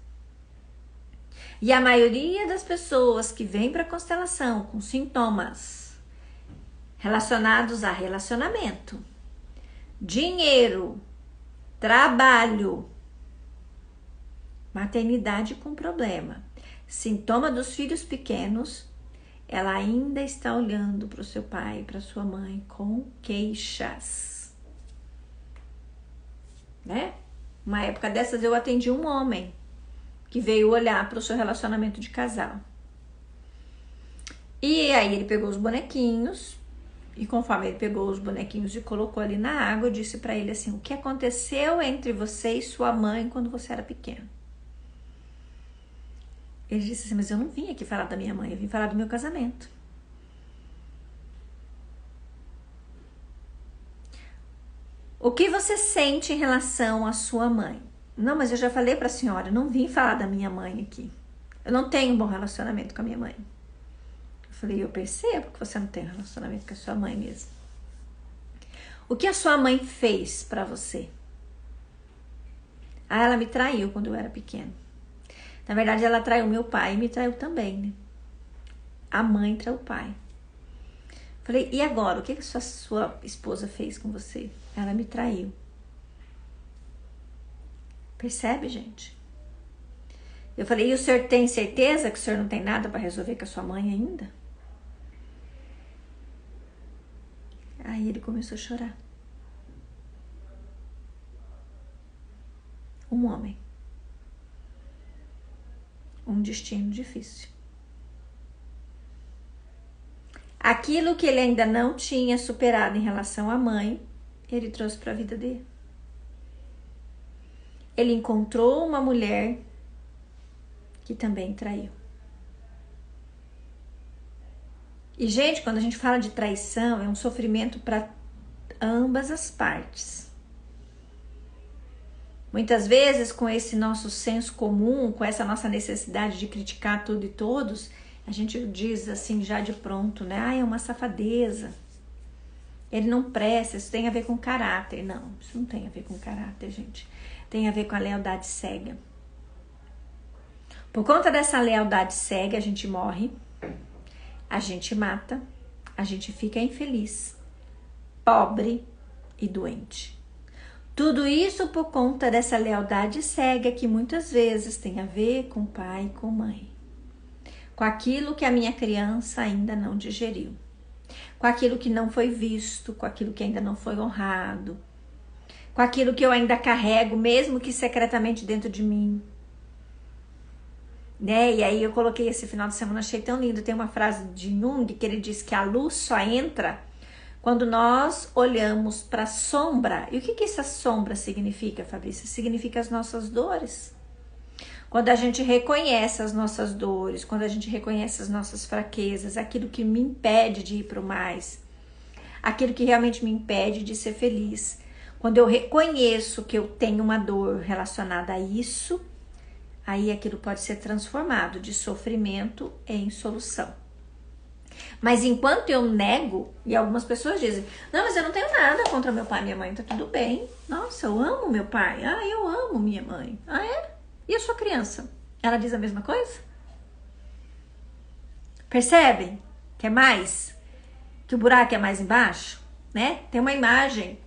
E a maioria das pessoas que vem para a constelação com sintomas relacionados a relacionamento, dinheiro, trabalho, maternidade com problema, sintoma dos filhos pequenos, ela ainda está olhando para o seu pai e para sua mãe com queixas, né? Uma época dessas eu atendi um homem que veio olhar para o seu relacionamento de casal. E aí ele pegou os bonequinhos, e conforme ele pegou os bonequinhos e colocou ali na água, eu disse para ele assim: o que aconteceu entre você e sua mãe quando você era pequeno? Ele disse assim: mas eu não vim aqui falar da minha mãe, eu vim falar do meu casamento. O que você sente em relação à sua mãe? Não, mas eu já falei para a senhora, eu não vim falar da minha mãe aqui. Eu não tenho um bom relacionamento com a minha mãe. Eu falei: eu percebo que você não tem um relacionamento com a sua mãe mesmo. O que a sua mãe fez para você? Ah, ela me traiu quando eu era pequeno. Na verdade, ela traiu meu pai e me traiu também, né? A mãe traiu o pai. Falei: e agora? O que a sua esposa fez com você? Ela me traiu. Percebe, gente? Eu falei: e o senhor tem certeza que o senhor não tem nada para resolver com a sua mãe ainda? Aí ele começou a chorar. Um homem. Um destino difícil. Aquilo que ele ainda não tinha superado em relação à mãe, ele trouxe para a vida dele. Ele encontrou uma mulher que também traiu. E, gente, quando a gente fala de traição, é um sofrimento para ambas as partes. Muitas vezes, com esse nosso senso comum, com essa nossa necessidade de criticar tudo e todos, a gente diz assim já de pronto, né? Ah, é uma safadeza. Ele não presta, isso tem a ver com caráter. Não, isso não tem a ver com caráter, gente. Tem a ver com a lealdade cega. Por conta dessa lealdade cega, a gente morre, a gente mata, a gente fica infeliz, pobre e doente. Tudo isso por conta dessa lealdade cega que muitas vezes tem a ver com pai e com mãe. Com aquilo que a minha criança ainda não digeriu. Com aquilo que não foi visto, com aquilo que ainda não foi honrado. Com aquilo que eu ainda carrego, mesmo que secretamente dentro de mim. Né? E aí eu coloquei esse final de semana, achei tão lindo. Tem uma frase de Jung que ele diz que a luz só entra quando nós olhamos para a sombra. E o que essa sombra significa, Fabrícia? Significa as nossas dores. Quando a gente reconhece as nossas dores, quando a gente reconhece as nossas fraquezas, aquilo que me impede de ir para o mais, aquilo que realmente me impede de ser feliz. Quando eu reconheço que eu tenho uma dor relacionada a isso, aí aquilo pode ser transformado de sofrimento em solução. Mas enquanto eu nego, e algumas pessoas dizem: não, mas eu não tenho nada contra meu pai e minha mãe, tá tudo bem. Nossa, eu amo meu pai. Ah, eu amo minha mãe. Ah, é? E a sua criança? Ela diz a mesma coisa? Percebem? Que é mais? Que o buraco é mais embaixo? Né? Tem uma imagem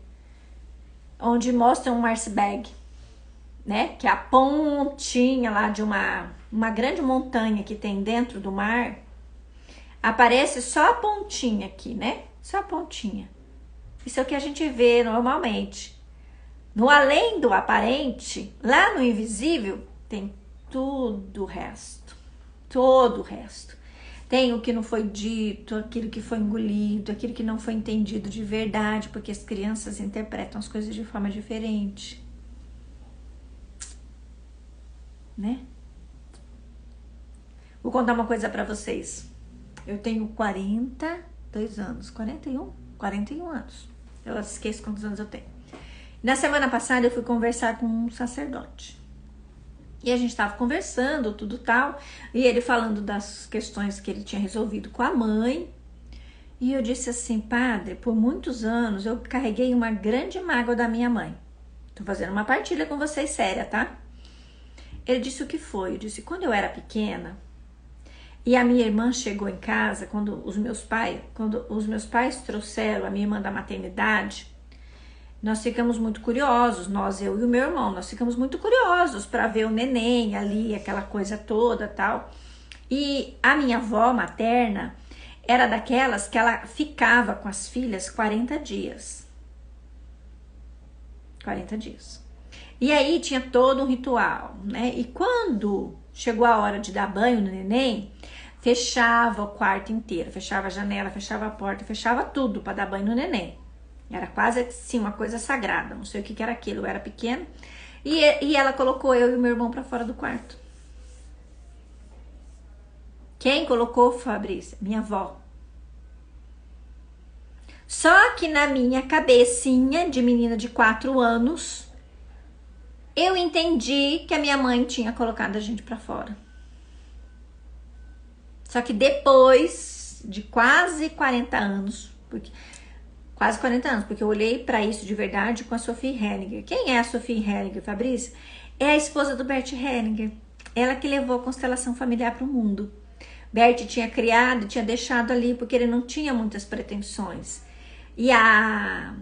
onde mostra um iceberg, né? Que é a pontinha lá de uma grande montanha que tem dentro do mar. Aparece só a pontinha aqui, né? Só a pontinha. Isso é o que a gente vê normalmente. No além do aparente, lá no invisível, tem tudo o resto. Todo o resto. Tem o que não foi dito, aquilo que foi engolido, aquilo que não foi entendido de verdade, porque as crianças interpretam as coisas de forma diferente. Né? Vou contar uma coisa pra vocês. Eu tenho 42 anos, 41 anos. Eu esqueço quantos anos eu tenho. Na semana passada eu fui conversar com um sacerdote. E a gente estava conversando, tudo tal. E ele falando das questões que ele tinha resolvido com a mãe. E eu disse assim: padre, por muitos anos eu carreguei uma grande mágoa da minha mãe. Tô fazendo uma partilha com vocês séria, tá? Ele disse: o que foi? Eu disse: quando eu era pequena, e a minha irmã chegou em casa, quando os meus pais trouxeram a minha irmã da maternidade, nós ficamos muito curiosos, eu e o meu irmão, nós ficamos muito curiosos para ver o neném ali, aquela coisa toda, tal. E a minha avó materna era daquelas que ela ficava com as filhas 40 dias. 40 dias. E aí tinha todo um ritual, né? E quando chegou a hora de dar banho no neném, fechava o quarto inteiro, fechava a janela, fechava a porta, fechava tudo para dar banho no neném. Era quase assim uma coisa sagrada, não sei o que era aquilo, eu era pequena. E ela colocou eu e o meu irmão para fora do quarto. Quem colocou, Fabrícia? Minha avó. Só que na minha cabecinha de menina de 4 anos, eu entendi que a minha mãe tinha colocado a gente pra fora. Só que depois de quase 40 anos, porque eu olhei pra isso de verdade com a Sophie Henninger. Quem é a Sophie Henninger, Fabrício? É a esposa do Bert Hellinger. Ela que levou a constelação familiar pro mundo. Bert tinha criado, tinha deixado ali porque ele não tinha muitas pretensões. E a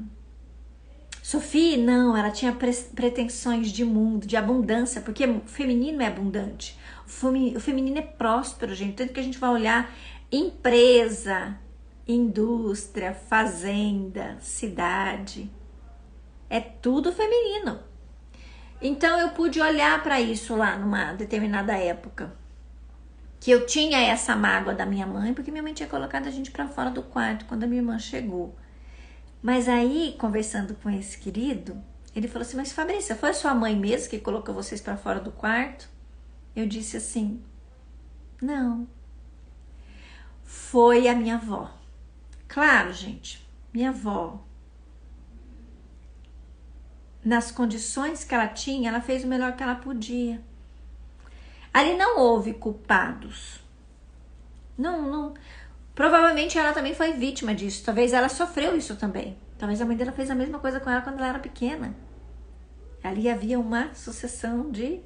Sophie, não, ela tinha pretensões de mundo, de abundância, porque o feminino é abundante. O feminino é próspero, gente. Tanto que a gente vai olhar empresa, indústria, fazenda, cidade. É tudo feminino. Então eu pude olhar para isso lá numa determinada época. Que eu tinha essa mágoa da minha mãe, porque minha mãe tinha colocado a gente para fora do quarto quando a minha irmã chegou. Mas aí, conversando com esse querido, ele falou assim, mas Fabrícia, foi sua mãe mesmo que colocou vocês para fora do quarto? Eu disse assim, não. Foi a minha avó. Claro, gente, minha avó, nas condições que ela tinha, ela fez o melhor que ela podia. Ali não houve culpados. Não. Provavelmente ela também foi vítima disso. Talvez ela sofreu isso também. Talvez a mãe dela fez a mesma coisa com ela quando ela era pequena. Ali havia uma sucessão de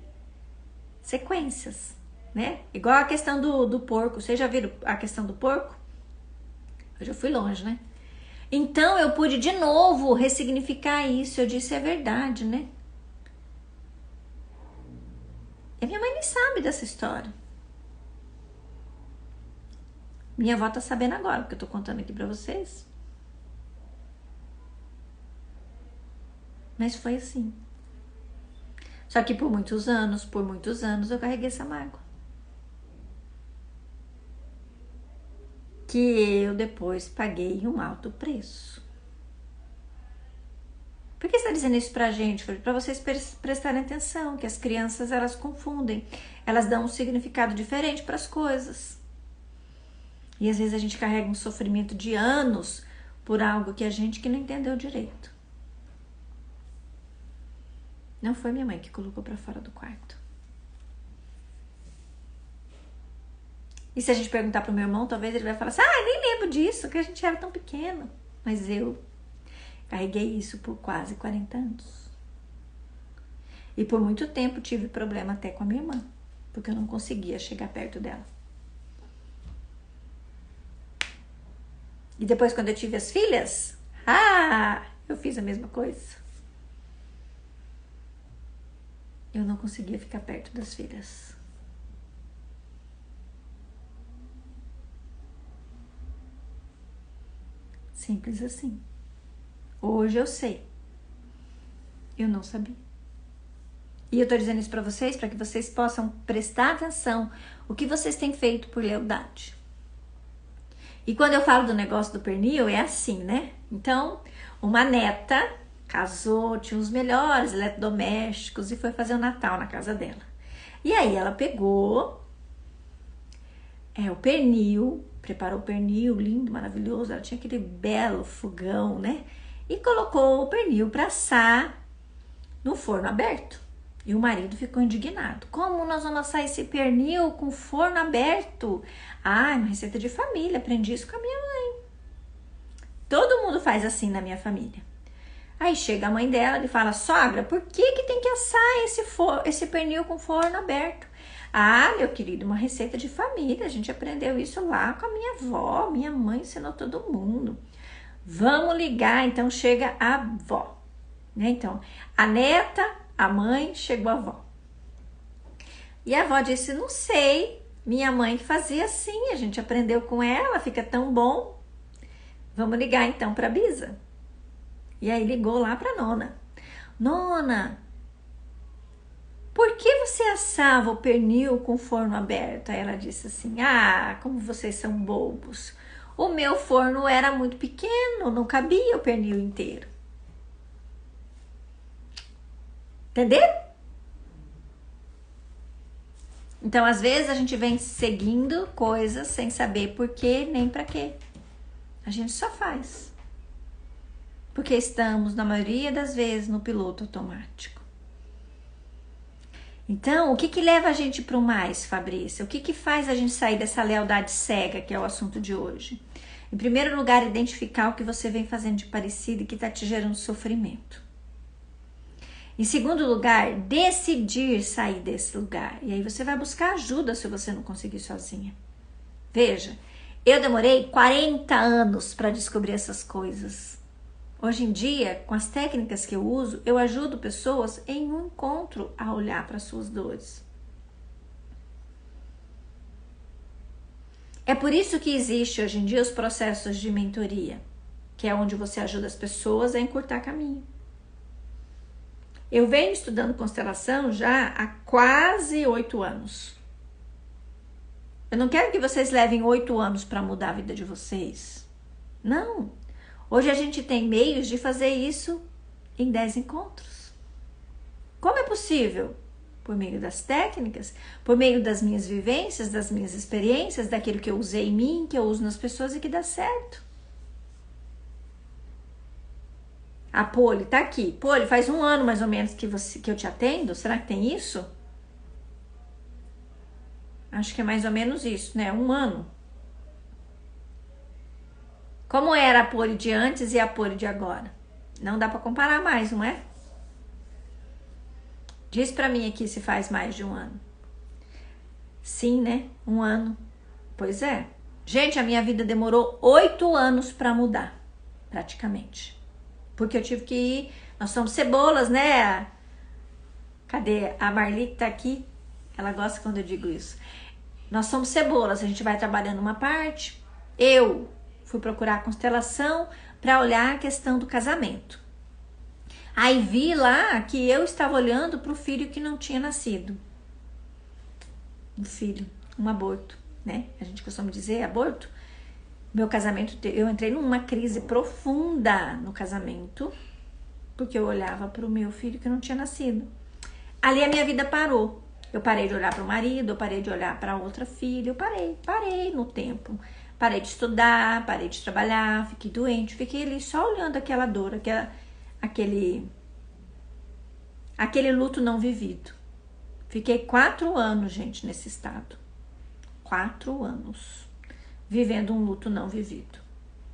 sequências, né? Igual a questão do porco. Vocês já viram a questão do porco? Eu já fui longe, né? Então eu pude de novo ressignificar isso. Eu disse, é verdade, né? E a minha mãe nem sabe dessa história. Minha avó tá sabendo agora, porque eu tô contando aqui pra vocês. Mas foi assim. Só que por muitos anos, eu carreguei essa mágoa. Que eu depois paguei um alto preço. Por que você está dizendo isso pra gente? Para vocês prestarem atenção, que as crianças, elas confundem. Elas dão um significado diferente para as coisas. E às vezes a gente carrega um sofrimento de anos por algo que a gente que não entendeu direito. Não foi minha mãe que colocou para fora do quarto. E se a gente perguntar pro meu irmão, talvez ele vai falar assim, nem lembro disso, que a gente era tão pequeno. Mas eu carreguei isso por quase 40 anos. E por muito tempo tive problema até com a minha irmã, porque eu não conseguia chegar perto dela. E depois, quando eu tive as filhas, eu fiz a mesma coisa. Eu não conseguia ficar perto das filhas. Simples assim. Hoje eu sei. Eu não sabia. E eu tô dizendo isso pra vocês, para que vocês possam prestar atenção o que vocês têm feito por lealdade. E quando eu falo do negócio do pernil, é assim, né? Então, uma neta casou, tinha os melhores eletrodomésticos e foi fazer o Natal na casa dela. E aí ela pegou o pernil, preparou o pernil lindo, maravilhoso, ela tinha aquele belo fogão, né? E colocou o pernil para assar no forno aberto. E o marido ficou indignado. Como nós vamos assar esse pernil com forno aberto? É uma receita de família, aprendi isso com a minha mãe. Todo mundo faz assim na minha família. Aí chega a mãe dela e fala, sogra, por que tem que assar esse pernil com forno aberto? Meu querido, uma receita de família, a gente aprendeu isso lá com a minha avó, minha mãe ensinou todo mundo. Vamos ligar, então chega a avó. né? Então, a neta, a mãe, chegou a avó. E a avó disse, não sei, minha mãe fazia assim, a gente aprendeu com ela, fica tão bom. Vamos ligar então para a bisa. E aí ligou lá para nona. Nona, por que você assava o pernil com o forno aberto? Aí ela disse assim, ah, como vocês são bobos. O meu forno era muito pequeno, não cabia o pernil inteiro. Entenderam? Então, às vezes, a gente vem seguindo coisas sem saber por quê nem para quê. A gente só faz. Porque estamos, na maioria das vezes, no piloto automático. Então, o que leva a gente para o mais, Fabrícia? O que faz a gente sair dessa lealdade cega, que é o assunto de hoje? Em primeiro lugar, identificar o que você vem fazendo de parecido e que está te gerando sofrimento. Em segundo lugar, decidir sair desse lugar. E aí você vai buscar ajuda se você não conseguir sozinha. Veja, eu demorei 40 anos para descobrir essas coisas. Hoje em dia, com as técnicas que eu uso, eu ajudo pessoas em um encontro a olhar para suas dores. É por isso que existe hoje em dia os processos de mentoria, que é onde você ajuda as pessoas a encurtar caminho. Eu venho estudando constelação já há quase 8 anos. Eu não quero que vocês levem 8 anos para mudar a vida de vocês. Não. Hoje a gente tem meios de fazer isso em 10 encontros. Como é possível? Por meio das técnicas, por meio das minhas vivências, das minhas experiências, daquilo que eu usei em mim, que eu uso nas pessoas e que dá certo. A Poli tá aqui. Poli, faz 1 ano mais ou menos que eu te atendo? Será que tem isso? Acho que é mais ou menos isso, né? 1 ano. Como era a Poli de antes e a Poli de agora? Não dá para comparar mais, não é? Diz para mim aqui se faz mais de 1 ano. Sim, né? 1 ano. Pois é. Gente, a minha vida demorou 8 anos para mudar, praticamente. Porque eu tive que ir... Nós somos cebolas, né? Cadê? A Marli que tá aqui. Ela gosta quando eu digo isso. Nós somos cebolas. A gente vai trabalhando uma parte. Eu fui procurar a constelação para olhar a questão do casamento. Aí vi lá que eu estava olhando para o filho que não tinha nascido. Um filho, um aborto, né? A gente costuma dizer aborto. Meu casamento, eu entrei numa crise profunda no casamento, porque eu olhava para o meu filho que não tinha nascido. Ali a minha vida parou. Eu parei de olhar para o marido, eu parei de olhar para outra filha, eu parei no tempo. Parei de estudar, parei de trabalhar, fiquei doente, fiquei ali só olhando aquela dor, aquele luto não vivido. Fiquei 4 anos, gente, nesse estado. 4 anos. Vivendo um luto não vivido.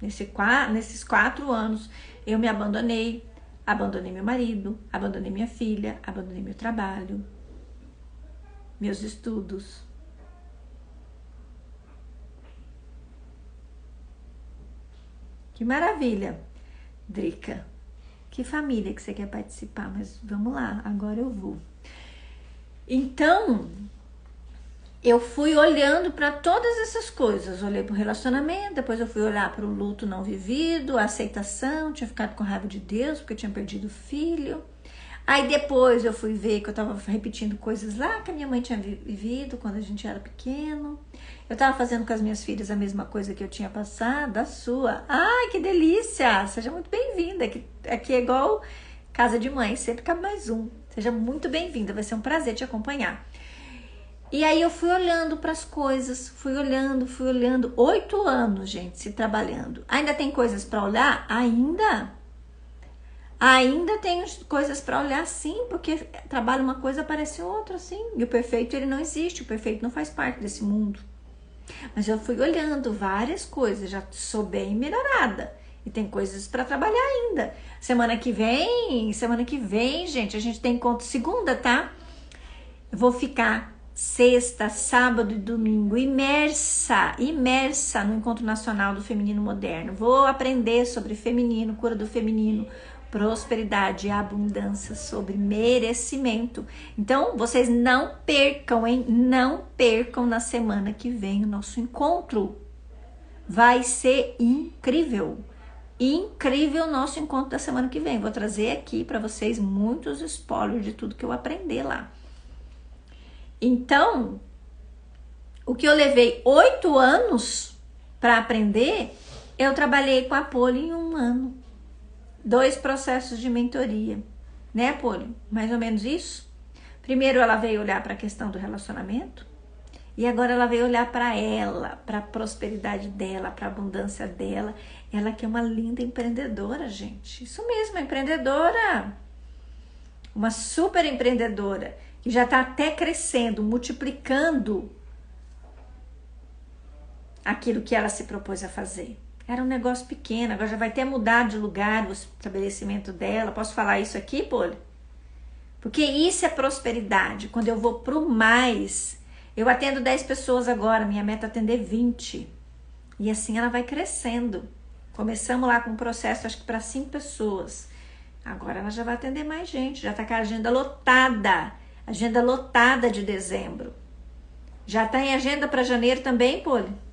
Nesses 4 anos, eu me abandonei meu marido, abandonei minha filha, abandonei meu trabalho, meus estudos. Que maravilha, Drica. Que família que você quer participar, mas vamos lá, agora eu vou. Então, eu fui olhando para todas essas coisas. Olhei para o relacionamento, depois eu fui olhar para o luto não vivido, a aceitação, tinha ficado com raiva de Deus porque eu tinha perdido o filho. Aí depois eu fui ver que eu estava repetindo coisas lá que a minha mãe tinha vivido quando a gente era pequeno. Eu estava fazendo com as minhas filhas a mesma coisa que eu tinha passado, a sua. Ai, que delícia! Seja muito bem-vinda. Aqui é igual casa de mãe, sempre cabe mais um. Seja muito bem-vinda, vai ser um prazer te acompanhar. E aí eu fui olhando para as coisas, fui olhando. 8 anos, gente, se trabalhando. Ainda tem coisas para olhar? Ainda tem coisas para olhar, sim, porque trabalha uma coisa, aparece outra, sim. E o perfeito, ele não existe, o perfeito não faz parte desse mundo. Mas eu fui olhando várias coisas, já sou bem melhorada. E tem coisas para trabalhar ainda. Semana que vem, gente, a gente tem encontro segunda, tá? Eu vou ficar sexta, sábado e domingo imersa no Encontro Nacional do Feminino Moderno. Vou aprender sobre feminino, cura do feminino, prosperidade e abundância sobre merecimento. Então, vocês não percam, hein? Não percam na semana que vem o nosso encontro. Vai ser incrível. Incrível o nosso encontro da semana que vem. Vou trazer aqui para vocês muitos spoilers de tudo que eu aprendi lá. Então, o que eu levei 8 anos para aprender, eu trabalhei com a Poli em 1 ano. 2 processos de mentoria, né, Poli? Mais ou menos isso. Primeiro ela veio olhar para a questão do relacionamento e agora ela veio olhar para ela, para a prosperidade dela, para a abundância dela. Ela que é uma linda empreendedora, gente. Isso mesmo, empreendedora. Uma super empreendedora que já está até crescendo, multiplicando aquilo que ela se propôs a fazer. Era um negócio pequeno, agora já vai ter mudado de lugar o estabelecimento dela. Posso falar isso aqui, Poli? Porque isso é prosperidade. Quando eu vou pro mais, eu atendo 10 pessoas agora, minha meta é atender 20. E assim ela vai crescendo. Começamos lá com um processo, acho que para 5 pessoas. Agora ela já vai atender mais gente, já tá com a agenda lotada de dezembro. Já tá em agenda para janeiro também, Poli?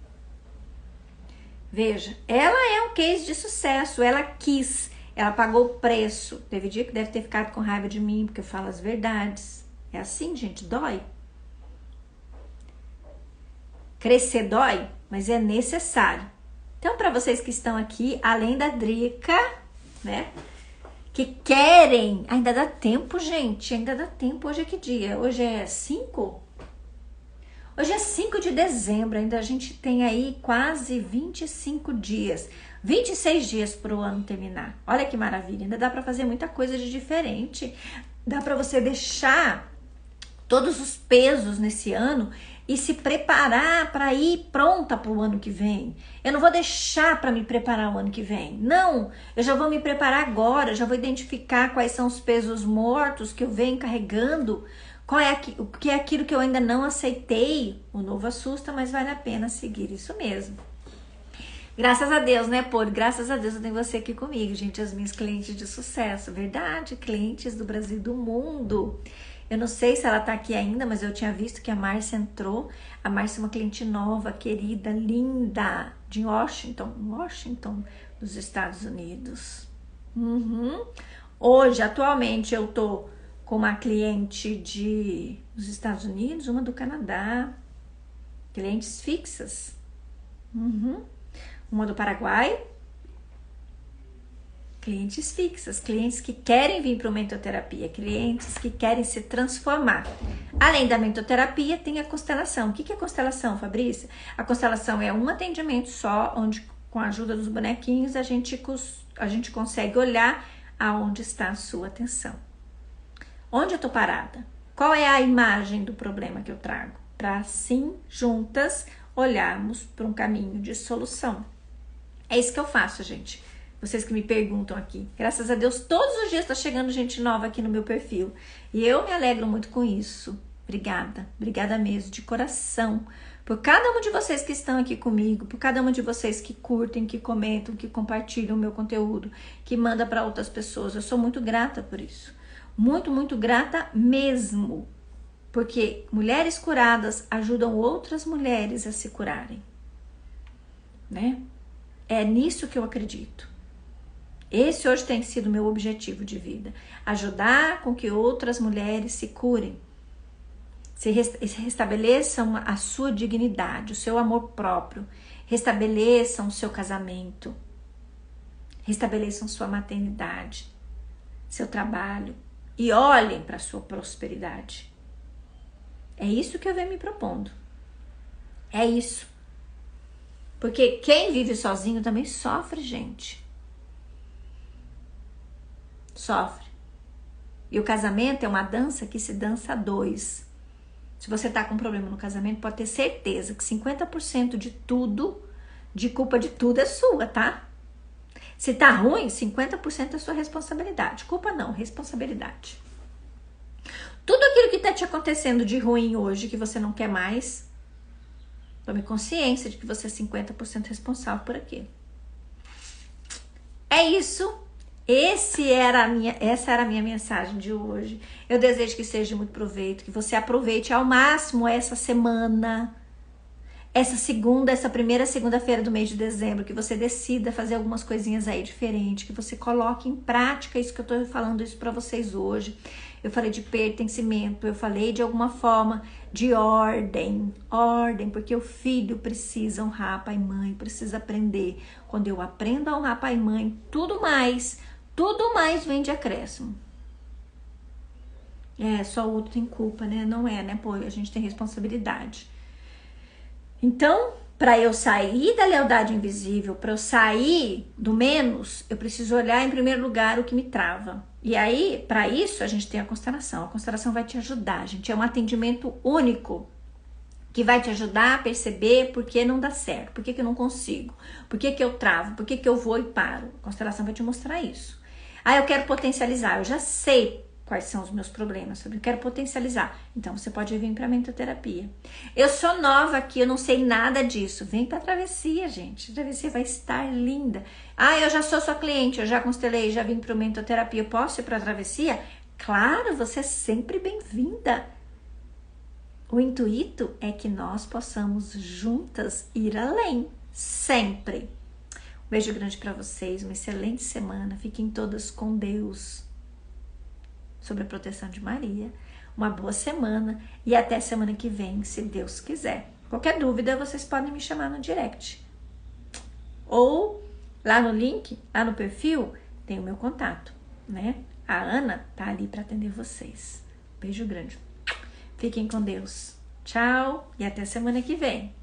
Veja, ela é um case de sucesso, ela quis, ela pagou o preço. Teve dia que deve ter ficado com raiva de mim, porque eu falo as verdades. É assim, gente, dói. Crescer dói, mas é necessário. Então, para vocês que estão aqui, além da Drica, né, que querem, ainda dá tempo, gente, ainda dá tempo. Hoje é que dia? Hoje é 5? Hoje é 5 de dezembro, ainda a gente tem aí quase 25 dias, 26 dias para o ano terminar. Olha que maravilha, ainda dá para fazer muita coisa de diferente. Dá para você deixar todos os pesos nesse ano e se preparar para ir pronta para o ano que vem. Eu não vou deixar para me preparar o ano que vem. Não, eu já vou me preparar agora, já vou identificar quais são os pesos mortos que eu venho carregando. O que é aquilo que eu ainda não aceitei? O novo assusta, mas vale a pena seguir, isso mesmo. Graças a Deus, né, Pô? Graças a Deus eu tenho você aqui comigo, gente, as minhas clientes de sucesso, verdade, clientes do Brasil e do mundo. Eu não sei se ela tá aqui ainda, mas eu tinha visto que a Márcia entrou. A Márcia é uma cliente nova, querida, linda, de Washington, dos Estados Unidos. Hoje, atualmente, eu tô com uma cliente dos Estados Unidos, uma do Canadá, clientes fixas, uma do Paraguai, clientes fixas, clientes que querem vir para a mentoterapia, clientes que querem se transformar. Além da mentoterapia, tem a constelação. O que é a constelação, Fabrícia? A constelação é um atendimento só, onde com a ajuda dos bonequinhos a gente consegue olhar aonde está a sua atenção. Onde eu tô parada? Qual é a imagem do problema que eu trago? Para assim, juntas, olharmos para um caminho de solução. É isso que eu faço, gente. Vocês que me perguntam aqui. Graças a Deus, todos os dias tá chegando gente nova aqui no meu perfil. E eu me alegro muito com isso. Obrigada. Obrigada mesmo, de coração. Por cada um de vocês que estão aqui comigo, por cada um de vocês que curtem, que comentam, que compartilham o meu conteúdo, que manda para outras pessoas. Eu sou muito grata por isso. Muito, muito grata mesmo, porque mulheres curadas ajudam outras mulheres a se curarem, né? É nisso que eu acredito. Esse hoje tem sido meu objetivo de vida, ajudar com que outras mulheres se curem, se restabeleçam a sua dignidade, o seu amor próprio, restabeleçam o seu casamento, restabeleçam sua maternidade, seu trabalho, e olhem para a sua prosperidade. É isso que eu venho me propondo. É isso. Porque quem vive sozinho também sofre, gente. Sofre. E o casamento é uma dança que se dança a 2. Se você tá com um problema no casamento, pode ter certeza que 50% de tudo, de culpa de tudo é sua, tá? Se tá ruim, 50% é sua responsabilidade. Culpa não, responsabilidade. Tudo aquilo que tá te acontecendo de ruim hoje, que você não quer mais, tome consciência de que você é 50% responsável por aquilo. É isso. Essa era a minha mensagem de hoje. Eu desejo que seja de muito proveito, que você aproveite ao máximo essa semana, essa primeira segunda-feira do mês de dezembro, que você decida fazer algumas coisinhas aí diferentes, que você coloque em prática isso que eu tô falando isso para vocês hoje. Eu falei de pertencimento, eu falei de alguma forma de ordem, porque o filho precisa honrar pai e mãe, precisa aprender. Quando eu aprendo a honrar pai e mãe, tudo mais vem de acréscimo. Só o outro tem culpa, né? Não é, né? Pô, a gente tem responsabilidade. Então, para eu sair da lealdade invisível, para eu sair do menos, eu preciso olhar em primeiro lugar o que me trava. E aí, para isso, a gente tem a constelação. A constelação vai te ajudar, gente. É um atendimento único que vai te ajudar a perceber por que não dá certo, por que eu não consigo, por que eu travo, por que eu vou e paro. A constelação vai te mostrar isso. Eu quero potencializar, eu já sei quais são os meus problemas, eu quero potencializar. Então, você pode vir para a mentoterapia. Eu sou nova aqui, eu não sei nada disso. Vem para a travessia, gente. A travessia vai estar linda. Eu já sou sua cliente, eu já constelei, já vim para a mentoterapia. Eu posso ir para a travessia? Claro, você é sempre bem-vinda. O intuito é que nós possamos juntas ir além, sempre. Um beijo grande para vocês, uma excelente semana. Fiquem todas com Deus, sob a proteção de Maria. Uma boa semana e até semana que vem, se Deus quiser. Qualquer dúvida, vocês podem me chamar no direct. Ou lá no link, lá no perfil, tem o meu contato, né? A Ana tá ali para atender vocês. Beijo grande. Fiquem com Deus. Tchau e até semana que vem.